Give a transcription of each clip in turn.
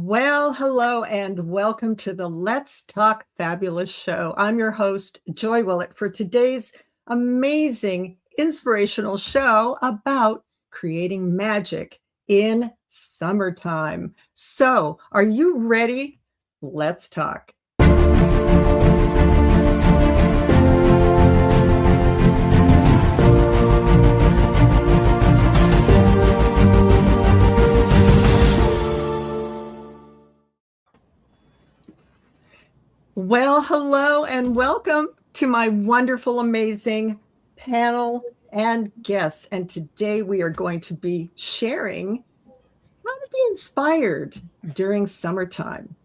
Well, hello and welcome to the Let's Talk Fabulous show. I'm your host, Joy Willett, for today's amazing inspirational show about creating magic in summertime. So, are you ready? Let's talk. Well, hello and welcome to my wonderful, amazing panel and guests. And today we are going to be sharing how to be inspired during summertime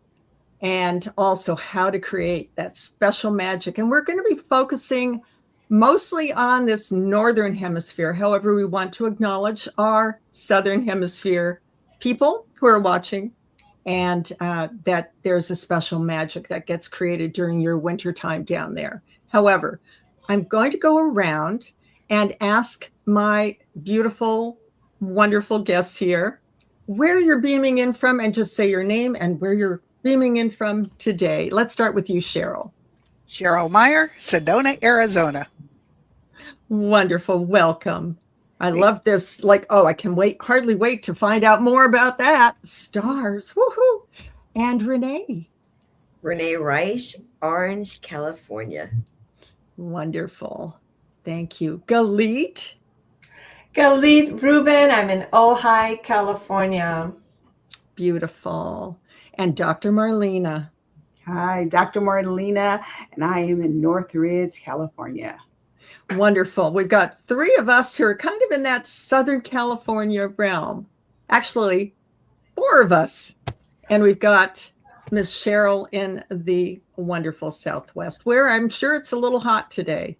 and also how to create that special magic. And we're going to be focusing mostly on this Northern Hemisphere. However, we want to acknowledge our Southern Hemisphere people who are watching, and that there's a special magic that gets created during your winter time down there. However, I'm going to go around and ask my beautiful, wonderful guests here where you're beaming in from, and just say your name and where you're beaming in from today. Let's start with you, Cheryl. Cheryl Meyer, Sedona, Arizona. Wonderful. Welcome. I love this. I can hardly wait to find out more about that. Stars. Woohoo. And Renee. Renee Rice, Orange, California. Wonderful. Thank you. Galit. Galit Ruben. I'm in Ojai, California. Beautiful. And Dr. Marlena. Hi, Dr. Marlena, and I am in Northridge, California. Wonderful. We've got three of us who are kind of in that Southern California realm. Actually, four of us. And we've got Miss Cheryl in the wonderful Southwest, where I'm sure it's a little hot today.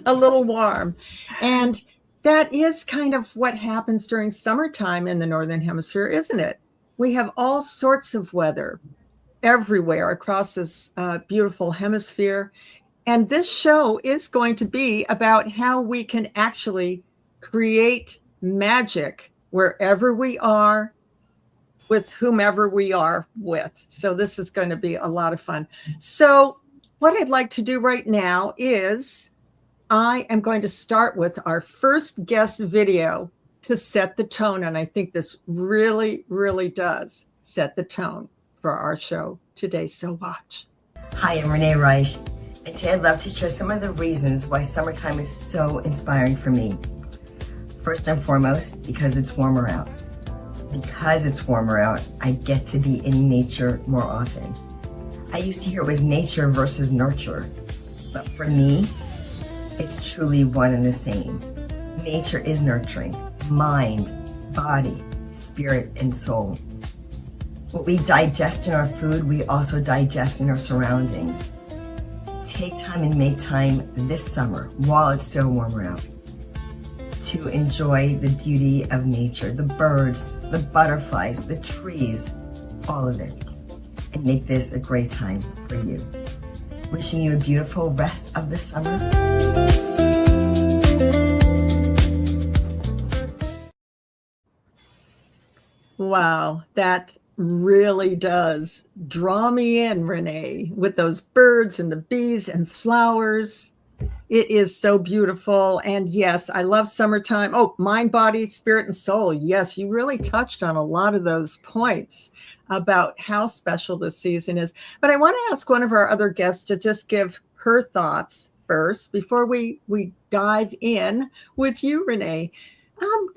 A little warm. And that is kind of what happens during summertime in the Northern Hemisphere, isn't it? We have all sorts of weather everywhere across this beautiful hemisphere. And this show is going to be about how we can actually create magic wherever we are, with whomever we are with. So this is going to be a lot of fun. So what I'd like to do right now is I am going to start with our first guest video to set the tone. And I think this really, really does set the tone for our show today. So watch. Hi, I'm Renee Rice, and today I'd love to share some of the reasons why summertime is so inspiring for me. First and foremost, because it's warmer out. Because it's warmer out, I get to be in nature more often. I used to hear it was nature versus nurture, but for me, it's truly one and the same. Nature is nurturing, mind, body, spirit, and soul. What we digest in our food, we also digest in our surroundings. Take time and make time this summer, while it's still warmer out, to enjoy the beauty of nature, the birds, the butterflies, the trees, all of it, and make this a great time for you. Wishing you a beautiful rest of the summer. Wow, that really does draw me in, Renee, with those birds and the bees and flowers. It is so beautiful. And yes, I love summertime. Oh, mind, body, spirit, and soul. Yes, you really touched on a lot of those points about how special this season is. But I want to ask one of our other guests to just give her thoughts first before we dive in with you, Renee.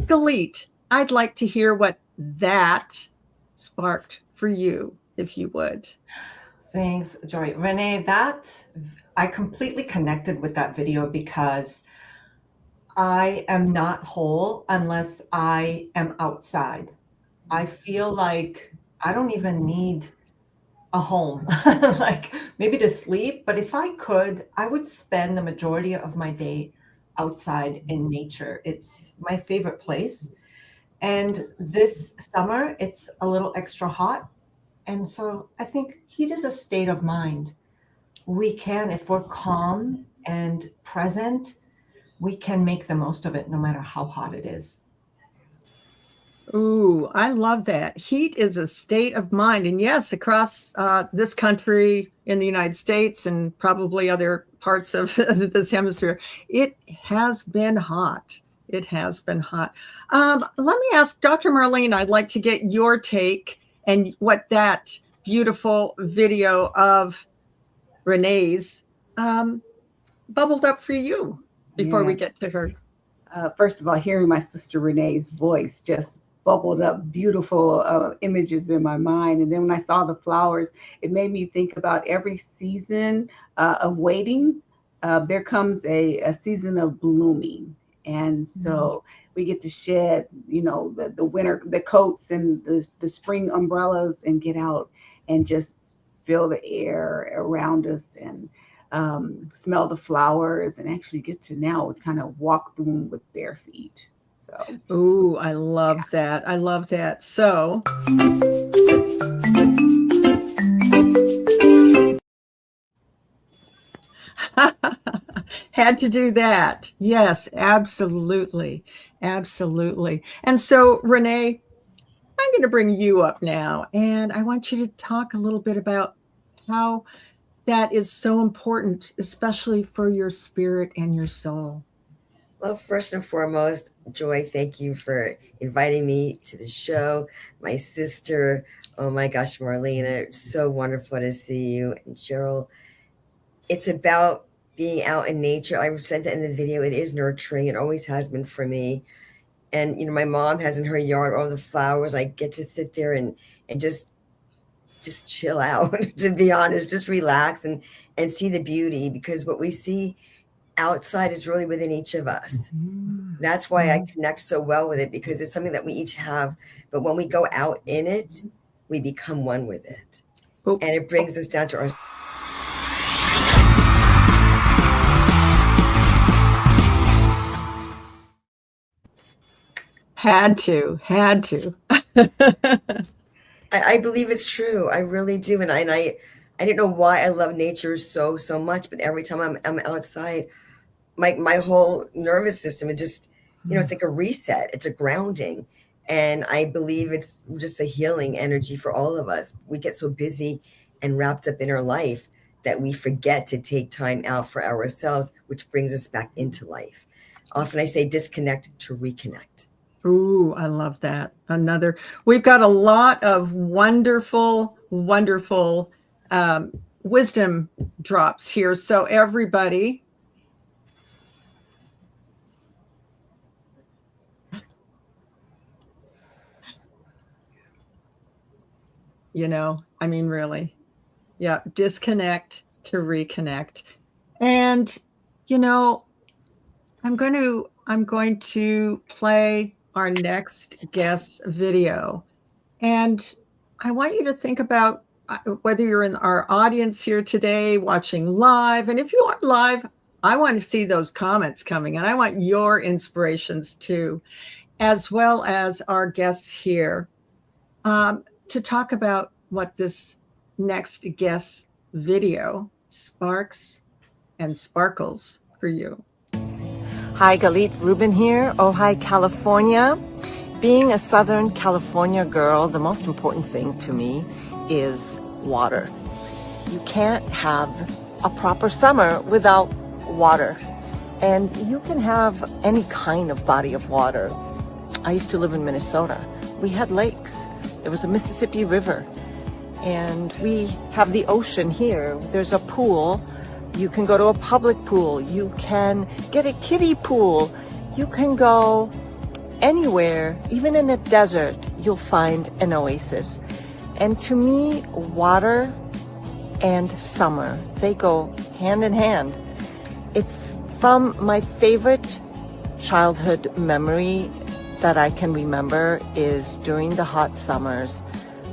Galit, I'd like to hear what that sparked for you, if you would. Thanks, Joy. Renee, I completely connected with that video because I am not whole unless I am outside. I feel like I don't even need a home, like maybe to sleep, but if I could, I would spend the majority of my day outside in nature. It's my favorite place. And this summer, it's a little extra hot. And so I think heat is a state of mind. We can, if we're calm and present, we can make the most of it no matter how hot it is. Ooh, I love that. Heat is a state of mind. And yes, across this country in the United States and probably other parts of this hemisphere, it has been hot. It has been hot. Let me ask Dr. Marlene, I'd like to get your take and what that beautiful video of Renee's bubbled up for you before we get to her. First of all, hearing my sister Renee's voice just bubbled up beautiful images in my mind. And then when I saw the flowers, it made me think about every season of waiting. There comes a season of blooming. And so we get to shed, you know, the winter, the coats and the spring umbrellas and get out and just feel the air around us and smell the flowers and actually get to now kind of walk through them with bare feet. So, ooh, I love that. I love that. So, had to do that. Yes, absolutely. Absolutely. And so, Renee, I'm going to bring you up now, and I want you to talk a little bit about how that is so important, especially for your spirit and your soul. Well, first and foremost, Joy, thank you for inviting me to the show. My sister, oh my gosh, Marlena, it's so wonderful to see you. And Cheryl, it's about being out in nature. I said that in the video. It is nurturing. It always has been for me. And, you know, my mom has in her yard all the flowers. I get to sit there and just chill out, to be honest, just relax and see the beauty, because what we see outside is really within each of us. That's why I connect so well with it, because it's something that we each have. But when we go out in it, we become one with it. And it brings us down to our... Had to. I believe it's true. I really do. And I didn't know why I love nature so much, but every time I'm outside, my whole nervous system, it just, you know, it's like a reset. It's a grounding. And I believe it's just a healing energy for all of us. We get so busy and wrapped up in our life that we forget to take time out for ourselves, which brings us back into life. Often I say disconnect to reconnect. Ooh, I love that. We've got a lot of wonderful wisdom drops here. So everybody, you know, I mean, really, yeah, disconnect to reconnect. And, you know, I'm going to play our next guest video. And I want you to think about whether you're in our audience here today, watching live. And if you aren't live, I want to see those comments coming. And I want your inspirations too, as well as our guests here, to talk about what this next guest video sparks and sparkles for you. Hi, Galit Rubin here, Ojai, California. Being a Southern California girl, the most important thing to me is water. You can't have a proper summer without water. And you can have any kind of body of water. I used to live in Minnesota. We had lakes. There was a Mississippi River. And we have the ocean here. There's a pool. You can go to a public pool. You can get a kiddie pool. You can go anywhere, even in a desert, you'll find an oasis. And to me, water and summer, they go hand in hand. It's from my favorite childhood memory that I can remember is during the hot summers,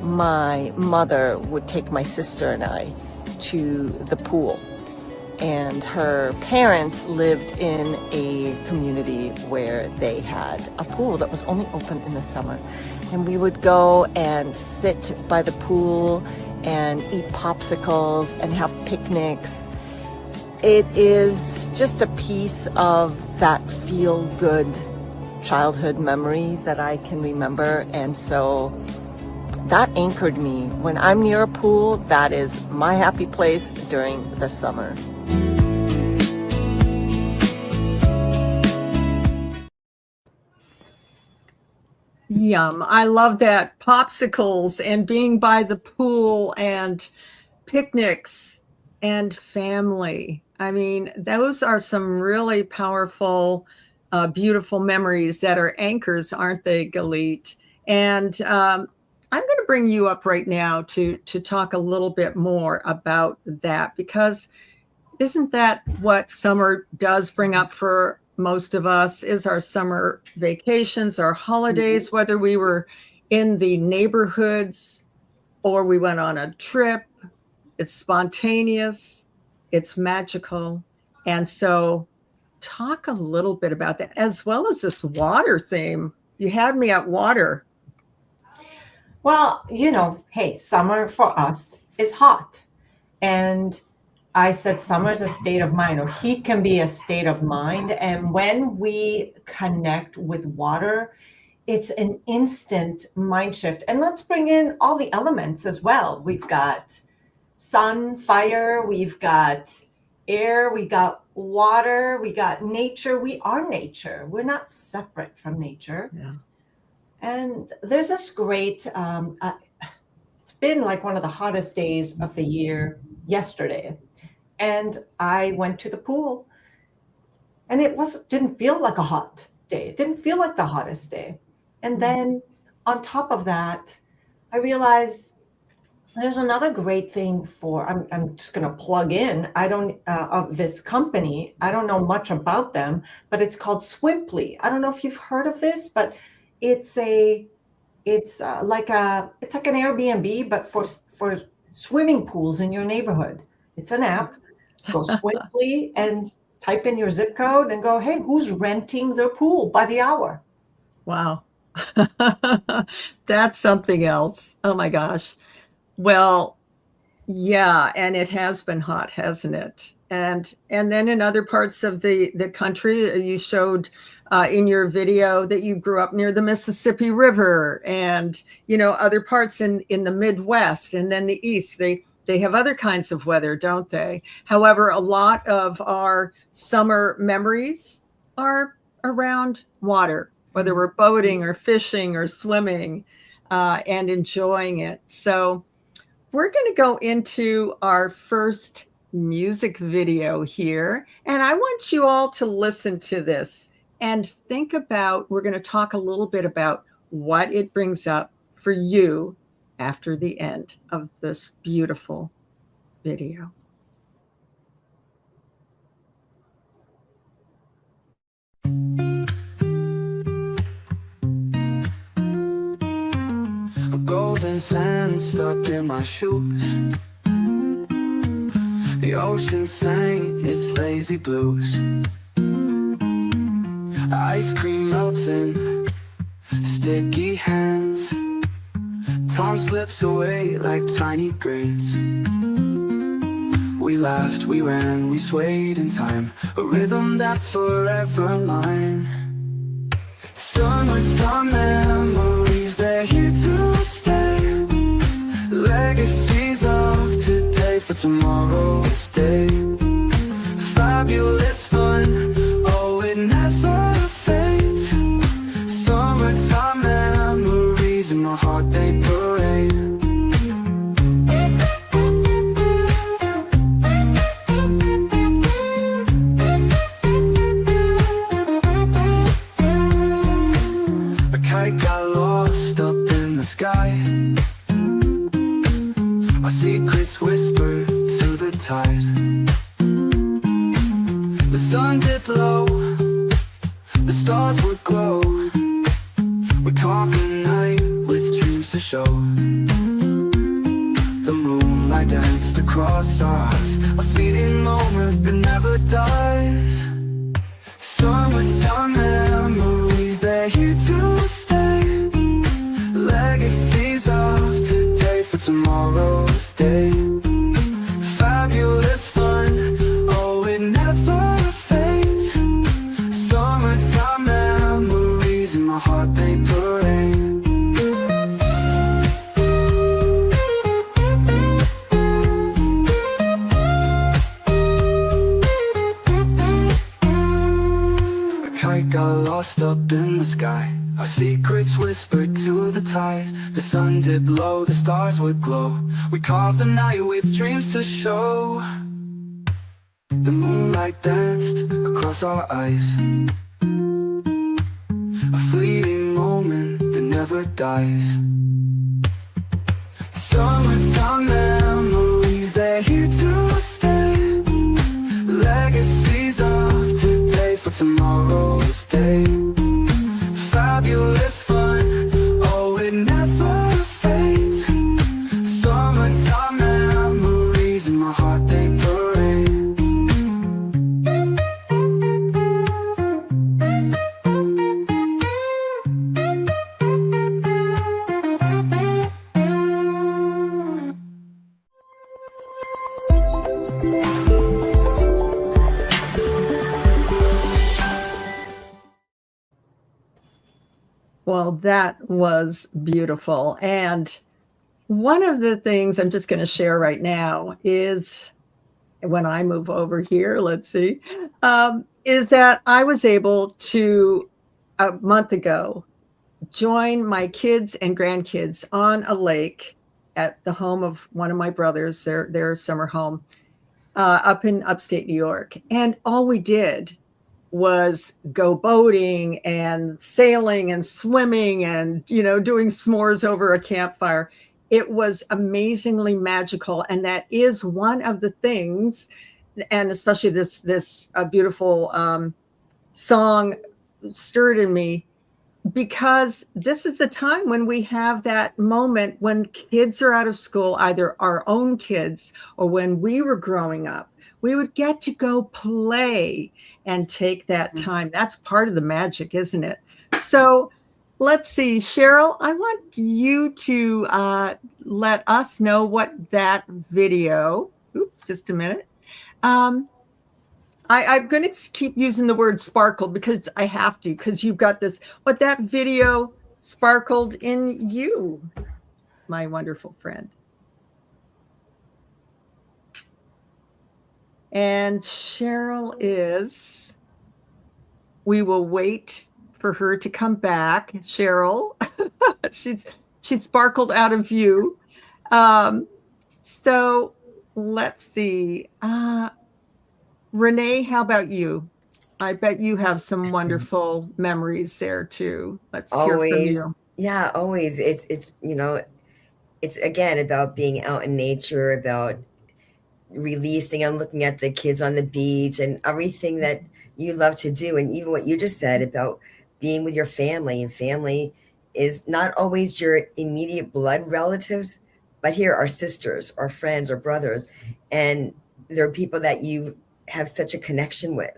my mother would take my sister and I to the pool. And her parents lived in a community where they had a pool that was only open in the summer. And we would go and sit by the pool and eat popsicles and have picnics. It is just a piece of that feel-good childhood memory that I can remember. And so that anchored me. When I'm near a pool, that is my happy place during the summer. Yum. I love that. Popsicles and being by the pool and picnics and family. I mean, those are some really powerful, beautiful memories that are anchors, aren't they, Galit? And I'm going to bring you up right now to talk a little bit more about that, because isn't that what summer does bring up for most of us, is our summer vacations, our holidays, whether we were in the neighborhoods or we went on a trip. It's spontaneous, it's magical. And so talk a little bit about that, as well as this water theme. You had me at water. Well, you know, hey, summer for us is hot. And I said summer is a state of mind, or heat can be a state of mind. And when we connect with water, it's an instant mind shift. And let's bring in all the elements as well. We've got sun, fire, we've got air, we got water, we got nature. We are nature. We're not separate from nature. Yeah. And there's this great, it's been like one of the hottest days of the year yesterday. And I went to the pool and it didn't feel like a hot day. It didn't feel like the hottest day. And then on top of that, I realized there's another great thing I'm just going to plug in. Of this company. I don't know much about them, but it's called Swimply. I don't know if you've heard of this, but it's like an Airbnb, but for swimming pools in your neighborhood. It's an app. Go Swimply and type in your zip code and go, hey, who's renting their pool by the hour? Wow. That's something else. Oh my gosh. Well, yeah, and it has been hot, hasn't it? And then in other parts of the country, you showed in your video that you grew up near the Mississippi River, and other parts in the Midwest, and then the East. They have other kinds of weather, don't they? However, a lot of our summer memories are around water, whether we're boating or fishing or swimming and enjoying it. So we're going to go into our first music video here. And I want you all to listen to this and think about, we're going to talk a little bit about what it brings up for you after the end of this beautiful video. Golden sand stuck in my shoes. The ocean sang its lazy blues. Ice cream melting, sticky hands. Time slips away like tiny grains. We laughed, we ran, we swayed in time. A rhythm that's forever mine. Summertime memories, they're here to stay. Legacies of today for tomorrow's day. Fabulous fun, oh it never fades. Summertime memories in my heart they parade. A kite got lost up in the sky. Our secrets whispered to the tide. The sun dipped low, the stars would glow. We carved the night with dreams to show. The moonlight danced across our eyes, a fleeting moment that never dies. Summertime memories, they're here to stay. Legacies of today for tomorrow's day. Fabulous fun, oh it never fades. Summertime memories sky. Our secrets whispered to the tide. The sun did low, the stars would glow. We carved the night with dreams to show. The moonlight danced across our eyes. A fleeting moment that never dies. Summertime memories, they're here to stay. Legacies of today for tomorrow's day. Fabulous fun, oh it never fades. Summertime memories in my heart they parade. Well, that was beautiful. And one of the things I'm just going to share right now is when I move over here, let's see, is that I was able to, a month ago, join my kids and grandkids on a lake at the home of one of my brothers, their summer home, up in upstate New York. And all we did was go boating and sailing and swimming and, doing s'mores over a campfire. It was amazingly magical. And that is one of the things, and especially this beautiful song stirred in me, because this is the time when we have that moment when kids are out of school, either our own kids or when we were growing up, we would get to go play and take that time. That's part of the magic, isn't it? So let's see, Cheryl, I want you to let us know what that video, just a minute. I'm going to keep using the word sparkled because I have to, because you've got this, what that video sparkled in you, my wonderful friend. And Cheryl is, we will wait for her to come back. Cheryl, she's sparkled out of view. So let's see. Renee, how about you? I bet you have some wonderful memories there too. Let's hear from you. Yeah, always. It's it's again about being out in nature, about releasing and looking at the kids on the beach and everything that you love to do. And even what you just said about being with your family, and family is not always your immediate blood relatives, but here are sisters or friends or brothers. And there are people that you have such a connection with.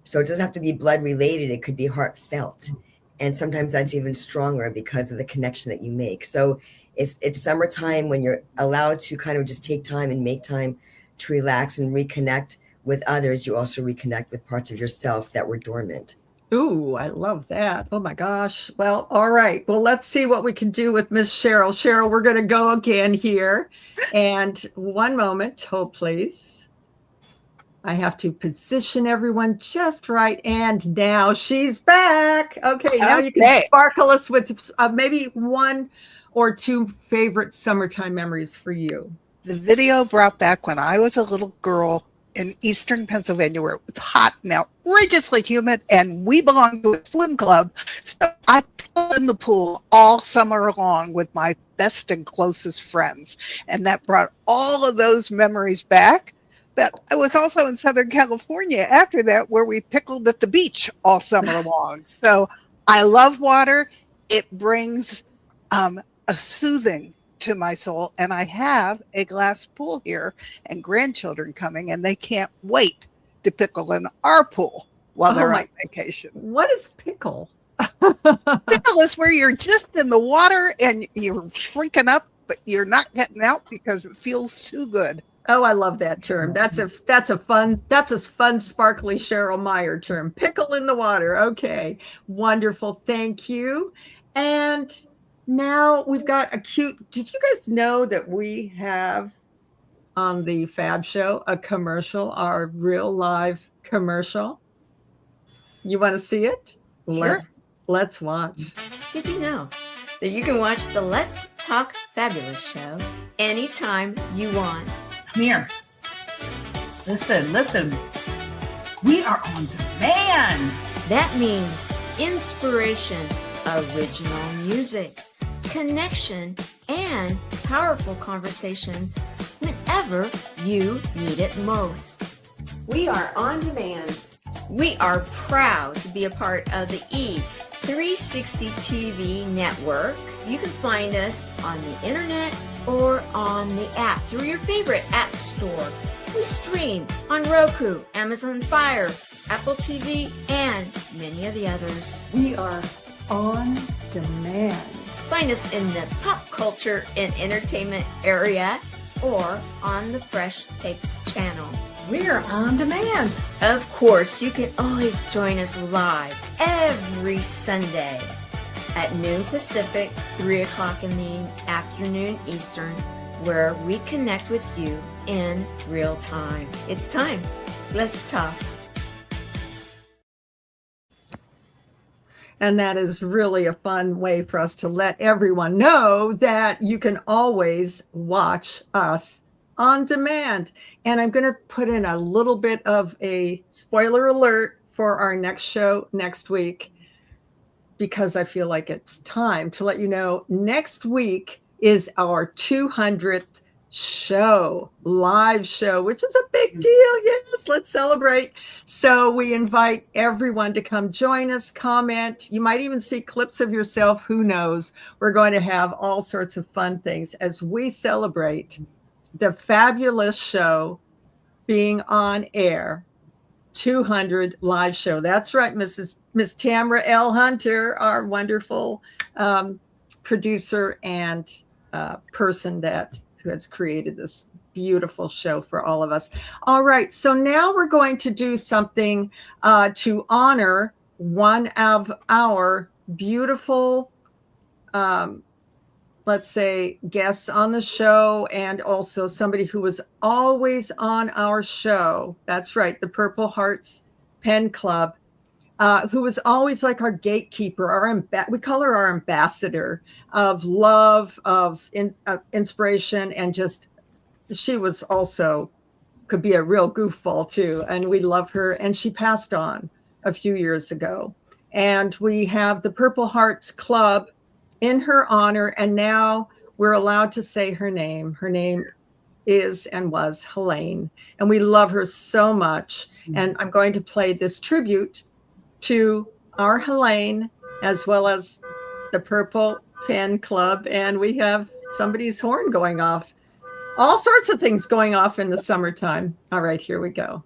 So it doesn't have to be blood related. It could be heartfelt. And sometimes that's even stronger because of the connection that you make. So it's summertime when you're allowed to kind of just take time and make time to relax and reconnect with others. You also reconnect with parts of yourself that were dormant. Ooh, I love that. Oh my gosh. Well, all right. Well, let's see what we can do with Miss Cheryl. Cheryl, we're going to go again here. And one moment, hold please. I have to position everyone just right. And now she's back. Okay, now you can sparkle us with maybe one or two favorite summertime memories for you. The video brought back when I was a little girl in eastern Pennsylvania where it was hot and outrageously humid, and we belonged to a swim club. So I played in the pool all summer long with my best and closest friends. And that brought all of those memories back. But I was also in Southern California after that, where we pickled at the beach all summer long. So I love water. It brings a soothing to my soul. And I have a glass pool here and grandchildren coming, and they can't wait to pickle in our pool while they're on vacation. What is pickle? Pickle is where you're just in the water and you're shrinking up, but you're not getting out because it feels too good. Oh, I love that term. That's a fun, sparkly Cheryl Meyer term. Pickle in the water. Okay. Wonderful. Thank you. And now we've got a cute, did you guys know that we have on the Fab Show a commercial, our real live commercial? You want to see it? Sure. Let's watch. Did you know that you can watch the Let's Talk Fabulous show anytime you want? Come here. Listen. We are on demand. That means inspiration, original music, connection, and powerful conversations whenever you need it most. We are on demand. We are proud to be a part of the E360 TV network. You can find us on the internet or on the app through your favorite app store. We stream on Roku, Amazon Fire, Apple TV, and many of the others. We are on demand. Find us in the pop culture and entertainment area or on the Fresh Takes channel. We're on demand. Of course, you can always join us live every Sunday at noon Pacific, 3 o'clock in the afternoon Eastern, where we connect with you in real time. It's time. Let's talk. And that is really a fun way for us to let everyone know that you can always watch us on demand. And I'm going to put in a little bit of a spoiler alert for our next show next week, because I feel like it's time to let you know next week is our 200th show, live show, which is a big deal. Yes, let's celebrate. So we invite everyone to come join us, comment. You might even see clips of yourself. Who knows? We're going to have all sorts of fun things as we celebrate the fabulous show being on air. 200 live show. That's right, Miss Tamara L. Hunter, our wonderful producer and person who has created this beautiful show for all of us. All right, so now we're going to do something to honor one of our beautiful, let's say, guests on the show, and also somebody who was always on our show. That's right, the Purple Hearts Pen Club, who was always like our gatekeeper, we call her our ambassador of love, of inspiration, and just, she was also, could be a real goofball too, and we love her, and she passed on a few years ago. And we have the Purple Hearts Club in her honor, and now we're allowed to say her name. Her name is and was Helene, and we love her so much. And I'm going to play this tribute to our Helene, as well as the Purple Pen Club, and we have somebody's horn going off. All sorts of things going off in the summertime. All right, here we go.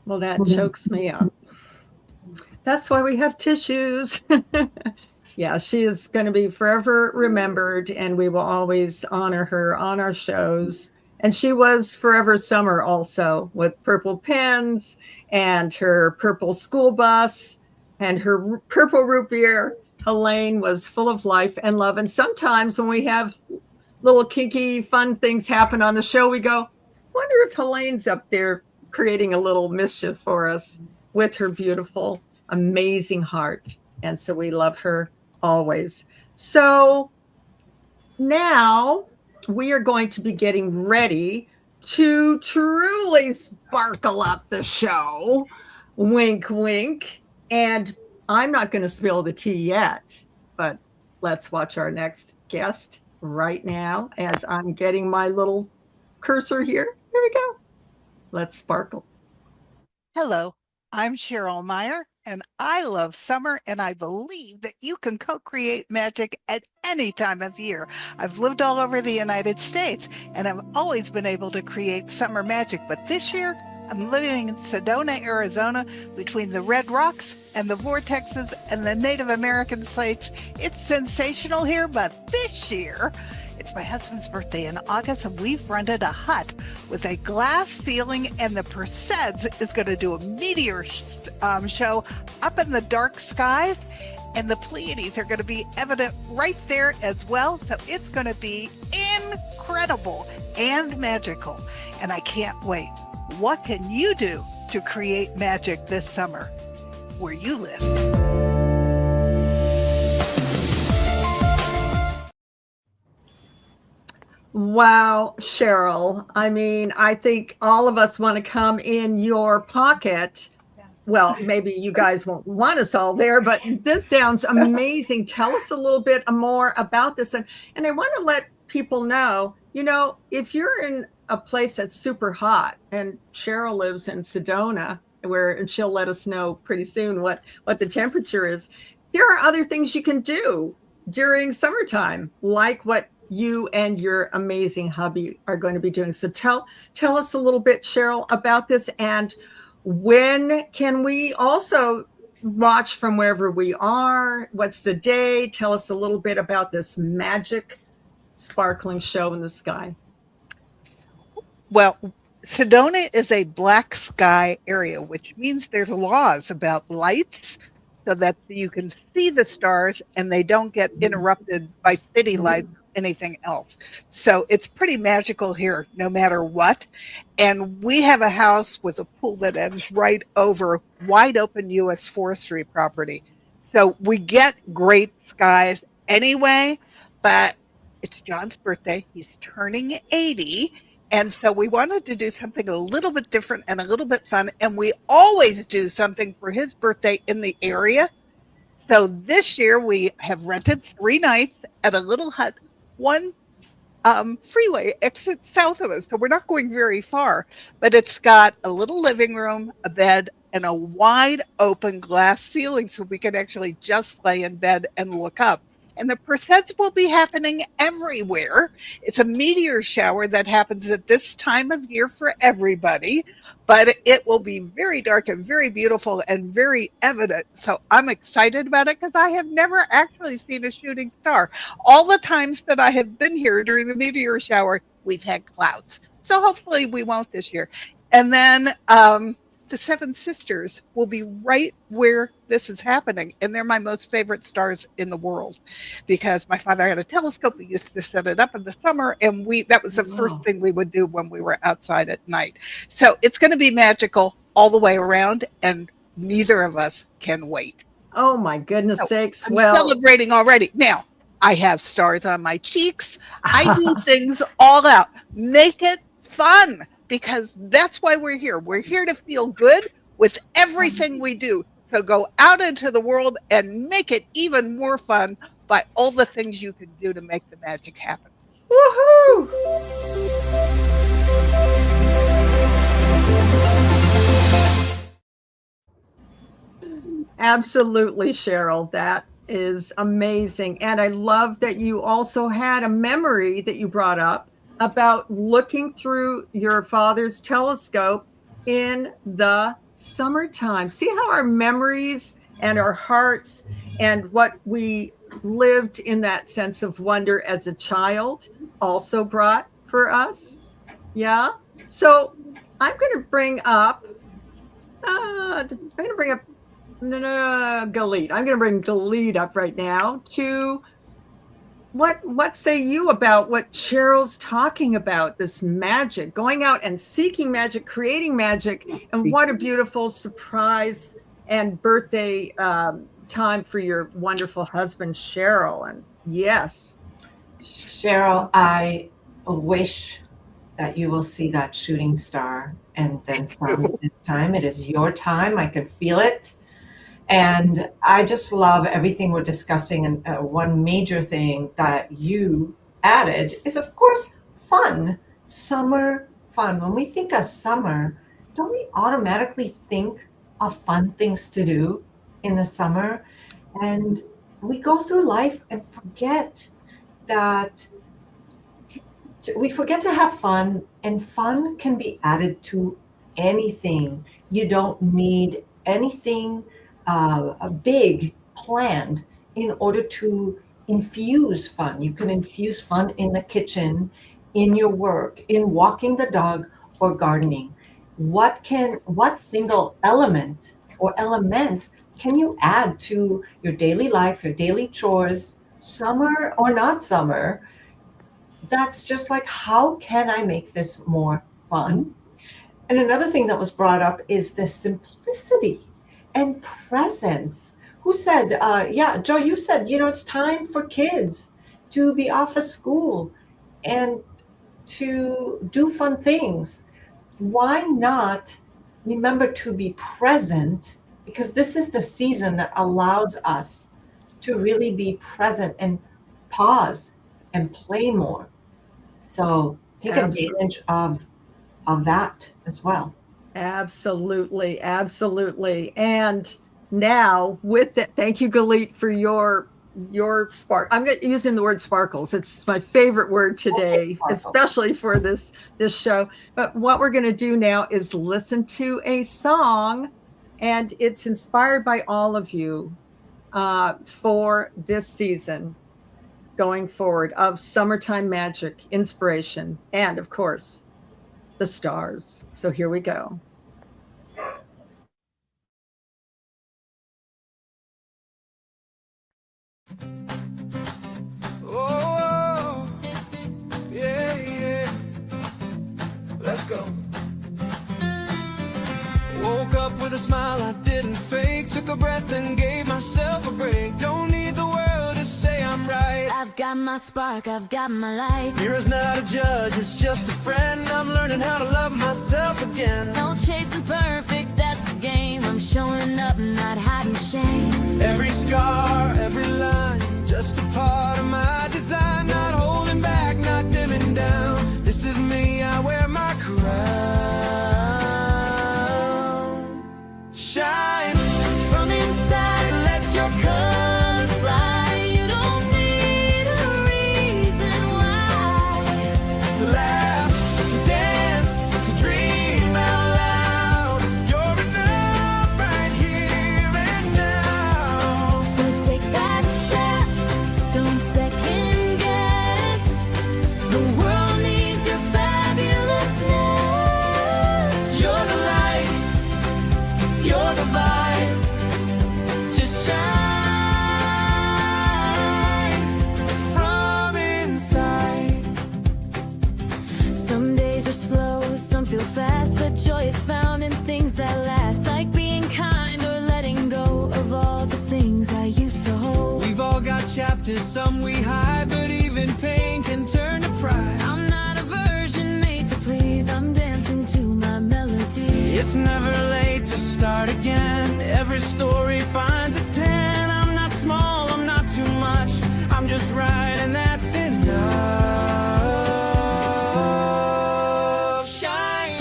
Well, that chokes me up. That's why we have tissues. Yeah, she is going to be forever remembered, and we will always honor her on our shows. And she was Forever Summer also, with purple pens and her purple school bus and her purple root beer. Helene was full of life and love. And sometimes when we have little kinky, fun things happen on the show, we go, wonder if Helene's up there creating a little mischief for us with her beautiful, amazing heart. And so we love her always. So now we are going to be getting ready to truly sparkle up the show. Wink, wink. And I'm not going to spill the tea yet, but let's watch our next guest right now as I'm getting my little cursor here. Here we go. Let's sparkle. Hello, I'm Cheryl Meyer, and I love summer, and I believe that you can co-create magic at any time of year. I've lived all over the United States, and I've always been able to create summer magic, but this year I'm living in Sedona, Arizona, between the Red Rocks and the vortexes and the Native American sites. It's sensational here, but this year, it's my husband's birthday in August, and we've rented a hut with a glass ceiling, and the Perseids is going to do a meteor show up in the dark skies, and the Pleiades are going to be evident right there as well. So it's going to be incredible and magical, and I can't wait. What can you do to create magic this summer where you live? Wow, Cheryl. I mean, I think all of us want to come in your pocket. Well, maybe you guys won't want us all there, but this sounds amazing. Tell us a little bit more about this. And I want to let people know, if you're in a place that's super hot, and Cheryl lives in Sedona, and she'll let us know pretty soon what the temperature is. There are other things you can do during summertime, like what you and your amazing hubby are going to be doing. So tell us a little bit, Cheryl, about this, and when can we also watch from wherever we are? What's the day? Tell us a little bit about this magic sparkling show in the sky. Well, Sedona is a black sky area, which means there's laws about lights so that you can see the stars and they don't get interrupted by city lights or anything else. So it's pretty magical here no matter what. And we have a house with a pool that ends right over wide open U.S. forestry property. So we get great skies anyway, but it's John's birthday. He's turning 80. And so we wanted to do something a little bit different and a little bit fun. And we always do something for his birthday in the area. So this year we have rented 3 nights at a little hut, one freeway exit south of us. So we're not going very far, but it's got a little living room, a bed, and a wide open glass ceiling so we can actually just lay in bed and look up. And the Perseids will be happening everywhere. It's a meteor shower that happens at this time of year for everybody, but it will be very dark and very beautiful and very evident. So I'm excited about it because I have never actually seen a shooting star. All the times that I have been here during the meteor shower, we've had clouds. So hopefully we won't this year. And then the Seven Sisters will be right where this is happening. And they're my most favorite stars in the world because my father had a telescope. We used to set it up in the summer, and that was the first thing we would do when we were outside at night. So it's going to be magical all the way around, and neither of us can wait. Oh my goodness sakes. I'm celebrating already. Now, I have stars on my cheeks. I do things all out. Make it fun. Because that's why we're here. We're here to feel good with everything we do. So go out into the world and make it even more fun by all the things you can do to make the magic happen. Woohoo! Absolutely, Cheryl. That is amazing. And I love that you also had a memory that you brought up about looking through your father's telescope in the summertime. See how our memories and our hearts and what we lived in that sense of wonder as a child also brought for us? Yeah. So I'm going to bring up, Galit. I'm going to bring Galit up right now to what say you about what Cheryl's talking about, this magic, going out and seeking magic, creating magic, and what a beautiful surprise and birthday time for your wonderful husband, Cheryl. And yes. Cheryl, I wish that you will see that shooting star and then some this time. It is your time. I can feel it. And I just love everything we're discussing. And one major thing that you added is, of course, fun. Summer fun. When we think of summer, don't we automatically think of fun things to do in the summer? And we go through life and forget that we forget to have fun, and fun can be added to anything. You don't need anything a big planned in order to infuse fun. You can infuse fun in the kitchen, in your work, in walking the dog, or gardening. What single element or elements can you add to your daily life, your daily chores, summer or not summer? That's just like, how can I make this more fun? And another thing that was brought up is the simplicity and presence. Who said, yeah, Joe, you said, it's time for kids to be off of school and to do fun things. Why not remember to be present? Because this is the season that allows us to really be present and pause and play more. So take advantage of that as well. Absolutely. Absolutely. And now with that, thank you, Galit, for your spark. I'm using the word sparkles. It's my favorite word today, especially for this show. But what we're going to do now is listen to a song, and it's inspired by all of you for this season going forward of summertime magic, inspiration, and of course, the stars. So here we go. Oh, yeah, yeah. Let's go. Woke up with a smile I didn't fake. Took a breath and gave myself a break. Don't need the world to say I'm right. I've got my spark, I've got my light. Mira's not a judge, it's just a friend. I'm learning how to love myself again. No chasing perfect, that's a game. I'm showing up, not hiding shame. Every scar, every line, just a part of my design. Not holding back, not dimming down. This is me, I wear my crown. Shine from inside, let your colors fly. You don't need a reason why to laugh, to dance, to dream out loud. You're enough right here and now. So take that step, don't second guess. The world needs your fabulousness. You're the light, you're the vibe. Just shine from inside. Some days are slow, some feel fast, but joy is found in things that last, like being kind or letting go of all the things I used to hold. We've all got chapters, some we hide, but even pain can turn to pride. I'm not a version made to please, I'm dancing to my melody. It's never late to start again. Every story finds its pen. I'm not small, I'm not too much. I'm just right, and that's enough. Shine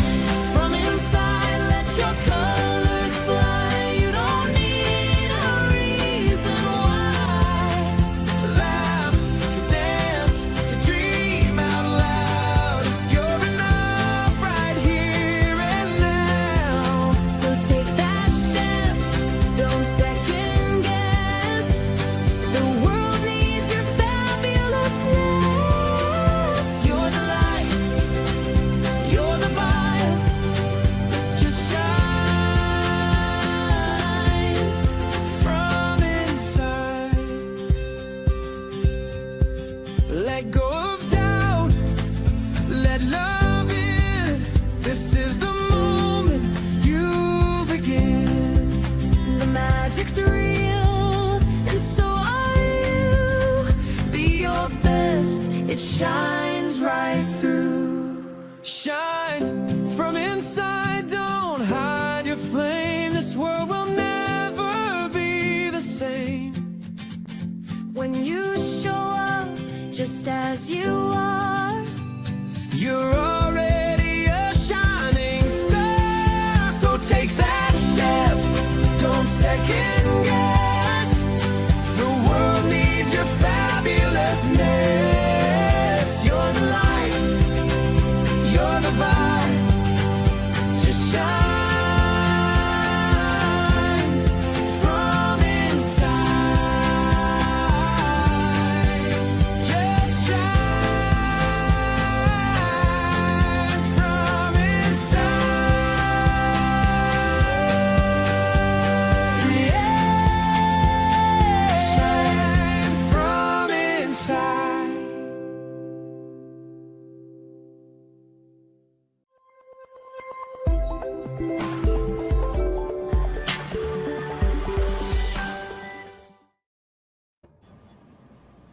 from inside, let your colors fly. You don't need a reason why to laugh, to dance, to dream out loud. You're enough right here and now. So take that step, don't magic's real, and so are you. Be your best, it shines right through. Shine from inside, don't hide your flame. This world will never be the same. When you show up just as you are, You're already a shining star. So take that step, don't second guess. The world needs your fabulousness. You're the light, you're the vibe. Just shine from inside. Just shine from inside. Yeah. Shine from inside.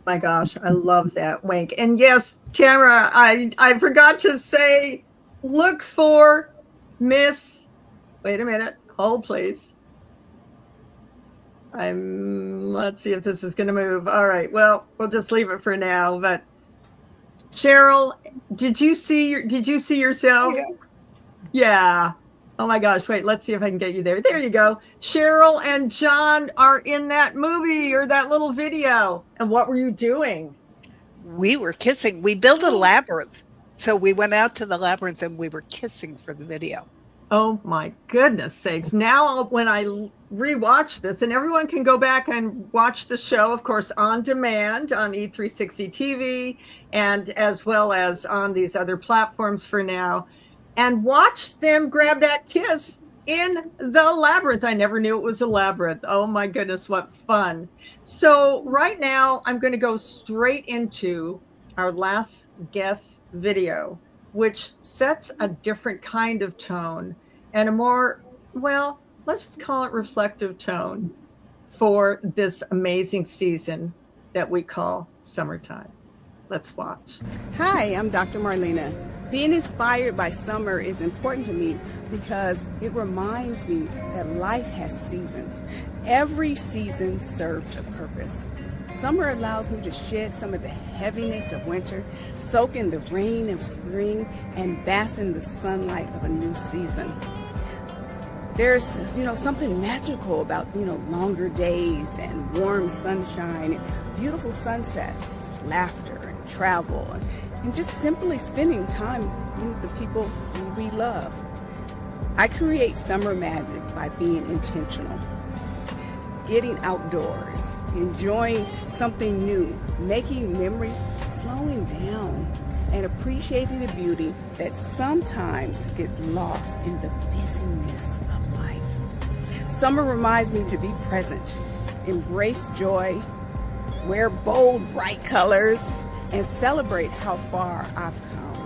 My gosh, I love that wink. And yes, Tamara, I forgot to say, look for Miss. Wait a minute, hold please. Let's see if this is going to move. All right, well, we'll just leave it for now. But Cheryl, did you see yourself? Yeah. Yeah. Oh my gosh, wait, let's see if I can get you there. There you go. Cheryl and John are in that movie or that little video. And what were you doing? We were kissing. We built a labyrinth. So we went out to the labyrinth and we were kissing for the video. Oh my goodness sakes. Now when I rewatch this, and everyone can go back and watch the show, of course, on demand on E360 TV and as well as on these other platforms for now, and watch them grab that kiss in the labyrinth. I never knew it was a labyrinth. Oh my goodness, what fun. So right now I'm going to go straight into our last guest video, which sets a different kind of tone and a more, well, let's just call it reflective tone for this amazing season that we call summertime. Let's watch. Hi, I'm Dr. Marlena. Being inspired by summer is important to me because it reminds me that life has seasons. Every season serves a purpose. Summer allows me to shed some of the heaviness of winter, soak in the rain of spring, and bask in the sunlight of a new season. There's, something magical about, longer days and warm sunshine and beautiful sunsets, laughter and travel, and just simply spending time with the people we love. I create summer magic by being intentional, getting outdoors, enjoying something new, making memories, slowing down, and appreciating the beauty that sometimes gets lost in the busyness of life. Summer reminds me to be present, embrace joy, wear bold, bright colors, and celebrate how far I've come.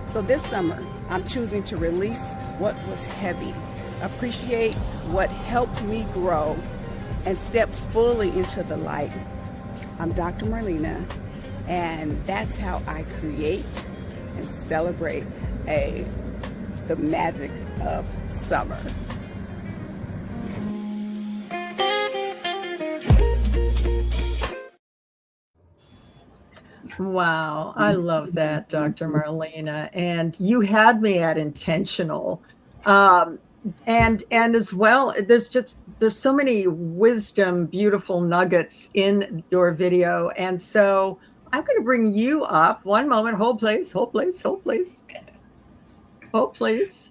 So this summer, I'm choosing to release what was heavy, appreciate what helped me grow, and step fully into the light. I'm Dr. Marlena, and that's how I create and celebrate the magic of summer. Wow, I love that, Dr. Marlena. And you had me at intentional. And as well, there's so many wisdom, beautiful nuggets in your video. And so I'm going to bring you up. One moment. Hold, please. Hold, please. Hold, please. Hold, please.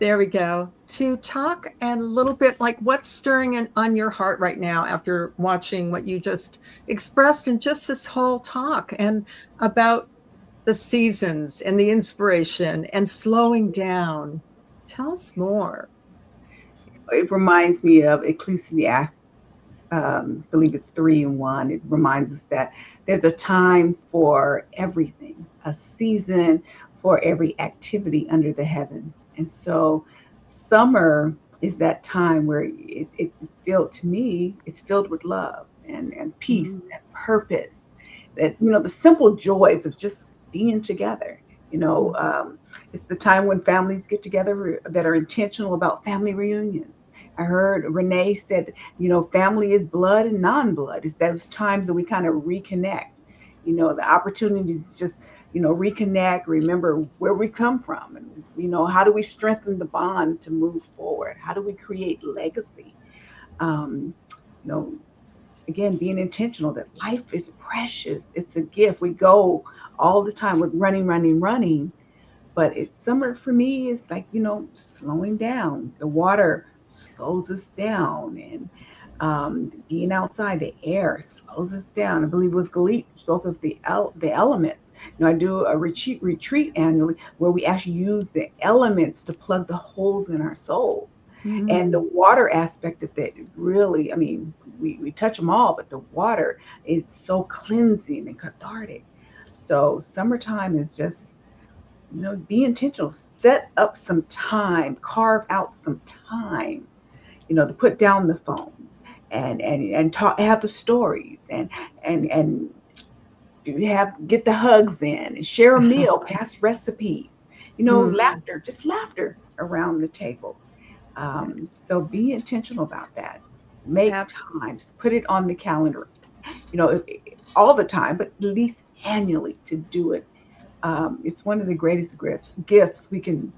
There we go. To talk a little bit like what's stirring on your heart right now after watching what you just expressed in just this whole talk, and about the seasons and the inspiration and slowing down. Tell us more. It reminds me of Ecclesiastes, I believe it's 3:1. It reminds us that there's a time for everything, a season for every activity under the heavens. And so summer is that time where it's filled, to me, it's filled with love and peace and purpose. That, the simple joys of just being together. It's the time when families get together that are intentional about family reunions. I heard Renee said, family is blood and non-blood. It's those times that we kind of reconnect. The opportunities just, reconnect, remember where we come from, and how do we strengthen the bond to move forward? How do we create legacy? Um, you know, Again, being intentional that life is precious. It's a gift. We go all the time. We're running, running, running. But it's summer for me is like, slowing down. The water slows us down. And being outside, the air slows us down. I believe it was Galit who spoke of the elements. I do a retreat annually where we actually use the elements to plug the holes in our souls. And the water aspect of it really, we touch them all, but the water is so cleansing and cathartic. So summertime is just, be intentional, set up some time, carve out some time, to put down the phone and talk, have the stories and get the hugs in and share a meal, pass recipes, laughter, just laughter around the table. So be intentional about that. Make times, put it on the calendar, all the time, but at least annually to do it. It's one of the greatest gifts we can,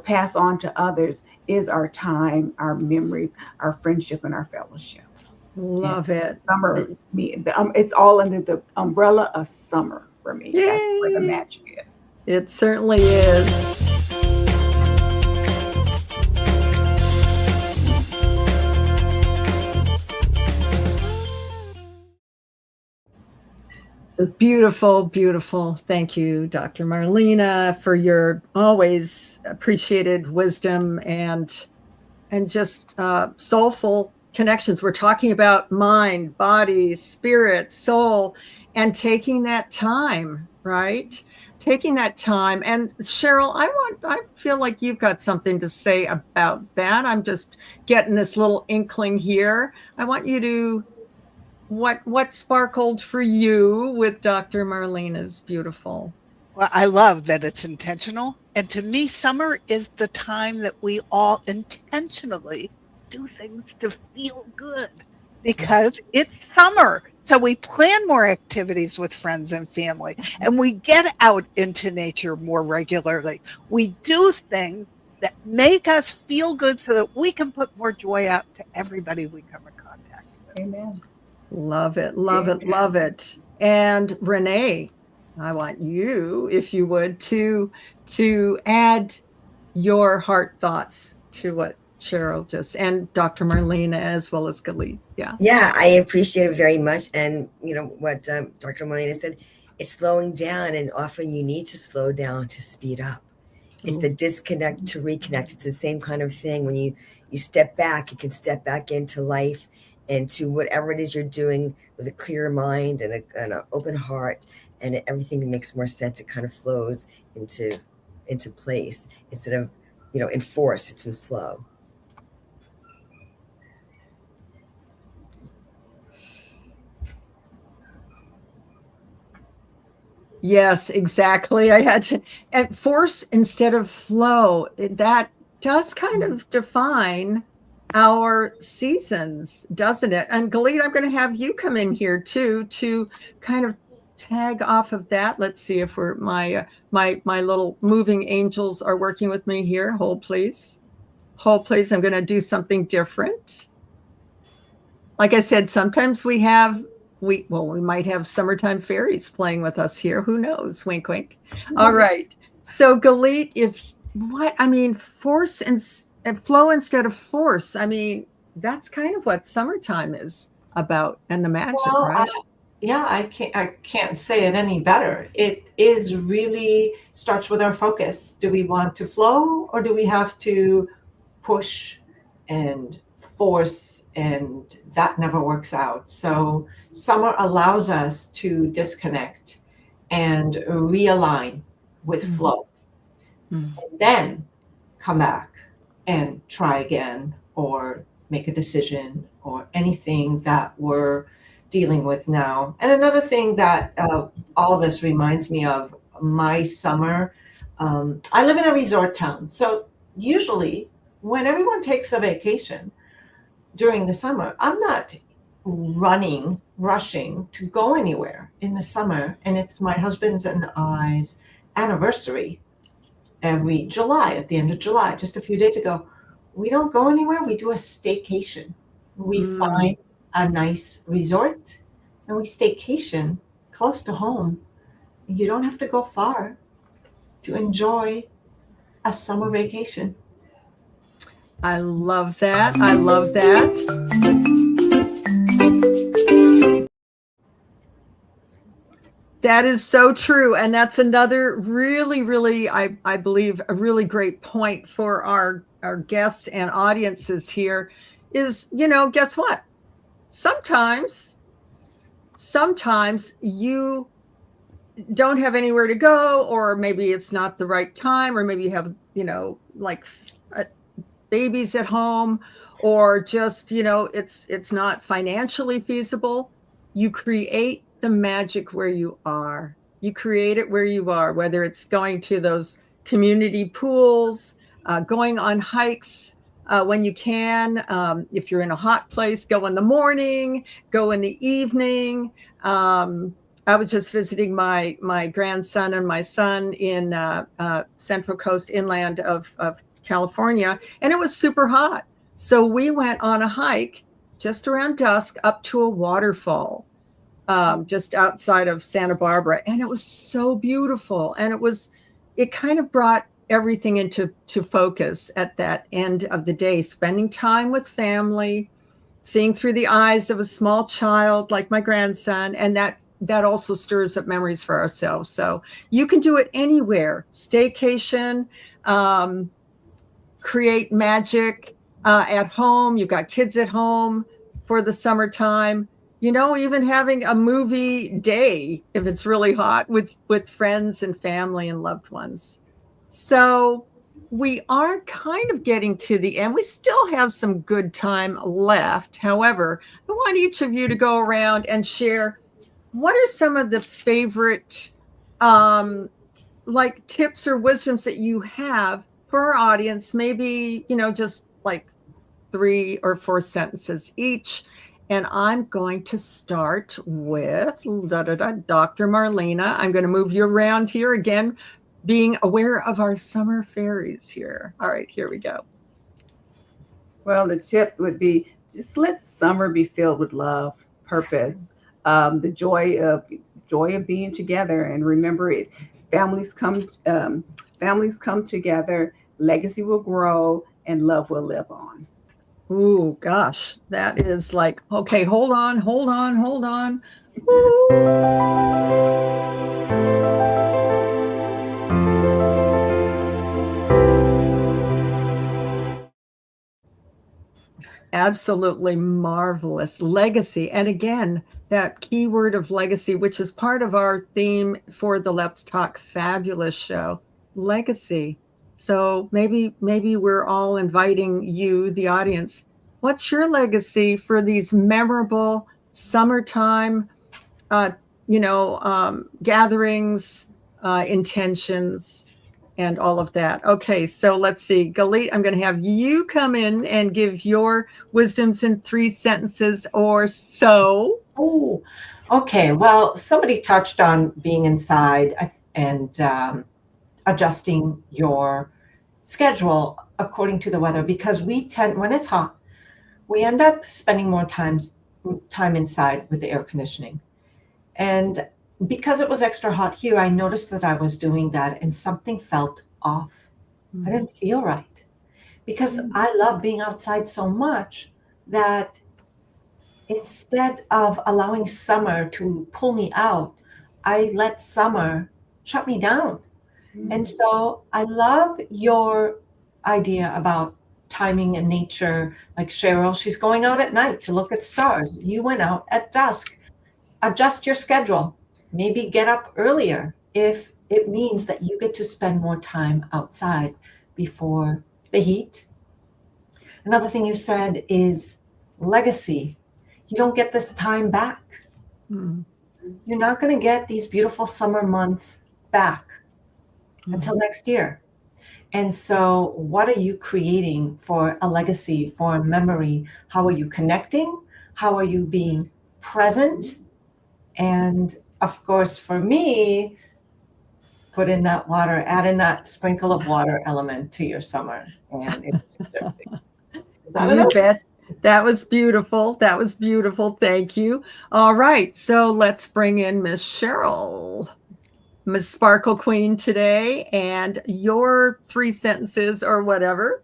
pass on to others is our time, our memories, our friendship, and our fellowship. Love it. Summer, it's all under the umbrella of summer for me. Yay. That's where the magic is. It certainly is. Beautiful, beautiful. Thank you, Dr. Marlena, for your always appreciated wisdom and just soulful connections. We're talking about mind, body, spirit, soul, and taking that time, right? Taking that time. And Cheryl, I feel like you've got something to say about that. I'm just getting this little inkling here. I want you to what sparkled for you with Dr. Marlena's beautiful. Well, I love that it's intentional. And to me, summer is the time that we all intentionally do things to feel good because it's summer. So we plan more activities with friends and family, and we get out into nature more regularly. We do things that make us feel good so that we can put more joy out to everybody we come in contact with. Amen. Love it, love it, love it. And Renee, I want you, if you would, to add your heart thoughts to what Cheryl and Dr. Marlena as well as Galit. Yeah, I appreciate it very much. And what Dr. Marlena said, it's slowing down, and often you need to slow down to speed up. It's the disconnect to reconnect. It's the same kind of thing. When you step back, you can step back into life and to whatever it is you're doing with a clear mind and an open heart, and everything makes more sense. It kind of flows into place instead of, in force, it's in flow. Yes, exactly. I had to, and force instead of flow. That does kind of define our seasons, doesn't it? And Galit, I'm going to have you come in here too to kind of tag off of that. Let's see if my little moving angels are working with me here. Hold please. Hold please. I'm going to do something different. Like I said, sometimes we might have summertime fairies playing with us here. Who knows? Wink, wink. All right. So Galit, force and flow instead of force. That's kind of what summertime is about, and the magic, right? I can't say it any better. It is really starts with our focus. Do we want to flow, or do we have to push and force, and that never works out? So summer allows us to disconnect and realign with flow, and then come back and try again or make a decision or anything that we're dealing with now. And another thing that all this reminds me of, my summer, I live in a resort town. So usually when everyone takes a vacation during the summer, I'm not rushing to go anywhere in the summer. And it's my husband's and I's anniversary every July, at the end of July, just a few days ago. We don't go anywhere. We do a staycation. We find a nice resort and we staycation close to home. You don't have to go far to enjoy a summer vacation. I love that. I love that. That is so true. And that's another really, I believe, a really great point for our guests and audiences here is, guess what? Sometimes you don't have anywhere to go, or maybe it's not the right time, or maybe you have, like babies at home, or just, it's not financially feasible. You create the magic where you are. You create it where you are, whether it's going to those community pools, going on hikes when you can. If you're in a hot place, go in the morning, go in the evening. I was just visiting my grandson and my son in Central Coast inland of California, and it was super hot. So we went on a hike just around dusk up to a waterfall just outside of Santa Barbara. And it was so beautiful. And it kind of brought everything into focus at that end of the day, spending time with family, seeing through the eyes of a small child like my grandson. And that also stirs up memories for ourselves. So you can do it anywhere. Staycation, create magic at home. You've got kids at home for the summertime. Even having a movie day, if it's really hot, with friends and family and loved ones. So we are kind of getting to the end. We still have some good time left. However, I want each of you to go around and share what are some of the favorite like tips or wisdoms that you have for our audience, maybe, just like 3 or 4 sentences each. And I'm going to start with Dr. Marlena. I'm going to move you around here again, being aware of our summer fairies here. All right, here we go. Well, the tip would be just let summer be filled with love, purpose, the joy of being together. And remember, families come together, legacy will grow, and love will live on. Ooh, gosh, that is like, okay, hold on. Absolutely marvelous. Legacy. And again, that key word of legacy, which is part of our theme for the Let's Talk Fabulous show, legacy. So maybe we're all inviting you, the audience. What's your legacy for these memorable summertime, gatherings, intentions, and all of that? Okay, so let's see. Galit, I'm going to have you come in and give your wisdoms in 3 sentences or so. Oh, okay. Well, somebody touched on being inside and adjusting your schedule according to the weather, because when it's hot, we end up spending more time inside with the air conditioning. And because it was extra hot here, I noticed that I was doing that and something felt off. I didn't feel right, because I love being outside so much that instead of allowing summer to pull me out, I let summer shut me down. And so I love your idea about timing in nature. Like Cheryl, she's going out at night to look at stars. You went out at dusk. Adjust your schedule. Maybe get up earlier if it means that you get to spend more time outside before the heat Another thing you said is legacy. You don't get this time back. You're not going to get these beautiful summer months back until next year. And so what are you creating for a legacy, for a memory? How are you connecting? How are you being present? And of course, for me, put in that water, add in that sprinkle of water element to your summer. And you bet. That was beautiful. That was beautiful. Thank you. All right. So let's bring in Miss Cheryl, Miss Sparkle Queen today, and your 3 sentences or whatever,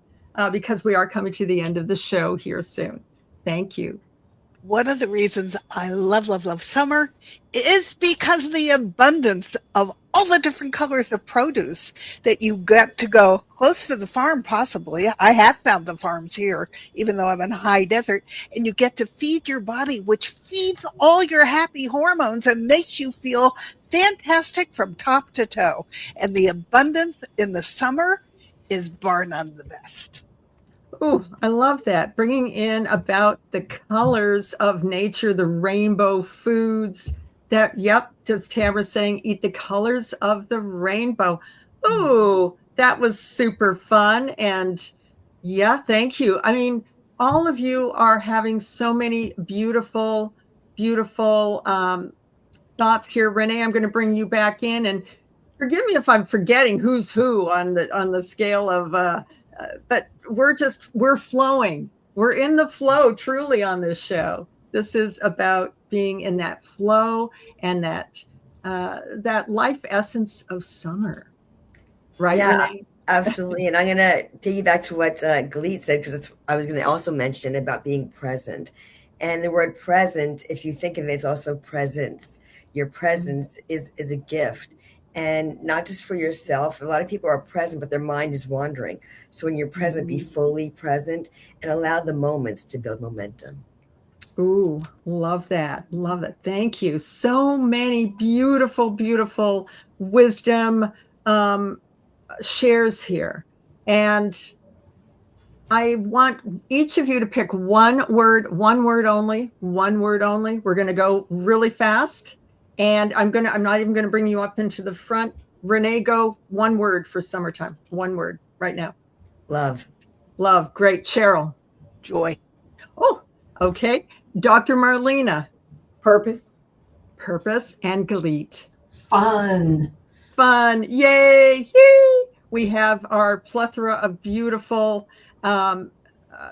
because we are coming to the end of the show here soon. Thank you. One of the reasons I love, love, love summer is because of the abundance of all the different colors of produce that you get to go close to the farm, possibly. I have found the farms here, even though I'm in high desert, and you get to feed your body, which feeds all your happy hormones and makes you feel fantastic from top to toe. And the abundance in the summer is bar none the best. Oh, I love that. Bringing in about the colors of nature, the rainbow foods that, yep, just Tamara saying, eat the colors of the rainbow. Oh, that was super fun. And yeah, thank you. I mean, all of you are having so many beautiful, beautiful thoughts here. Renee, I'm going to bring you back in, and forgive me if I'm forgetting who's who on the scale of, but we're flowing. We're in the flow truly on this show. This is about being in that flow and that life essence of summer. Right, Yeah, Renee? absolutely. And I'm going to piggyback to what Galit said, because I was going to also mention about being present. And the word present, if you think of it, it's also presence. Your presence is a gift. And not just for yourself. A lot of people are present, but their mind is wandering. So when you're present, be fully present and allow the moments to build momentum. Ooh, love that. Love that. Thank you. So many beautiful, beautiful wisdom shares here. And I want each of you to pick one word only. We're going to go really fast. And I'm not even going to bring you up into the front. Renee, go one word for summertime. One word right now. Love. Love. Great. Cheryl. Joy. Oh, okay. Dr. Marlena. Purpose. Purpose. And Galit. Fun. Fun. Yay. Yay. We have our plethora of beautiful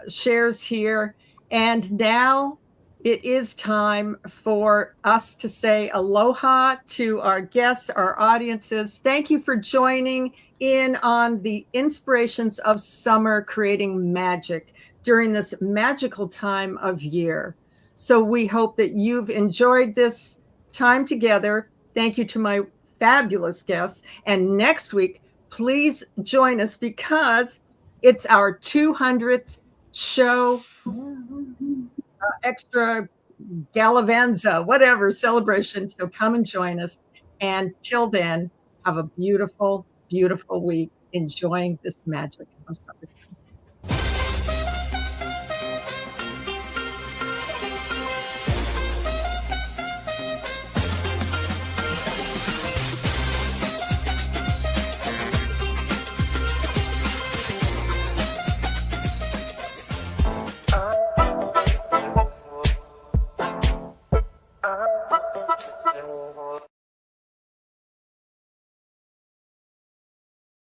shares here. And now it is time for us to say aloha to our guests, our audiences. Thank you for joining in on the inspirations of summer, creating magic during this magical time of year. So we hope that you've enjoyed this time together. Thank you to my fabulous guests. And next week, please join us because it's our 200th show, extra galavanza, whatever celebration. So come and join us. And till then, have a beautiful, beautiful week enjoying this magic of summer.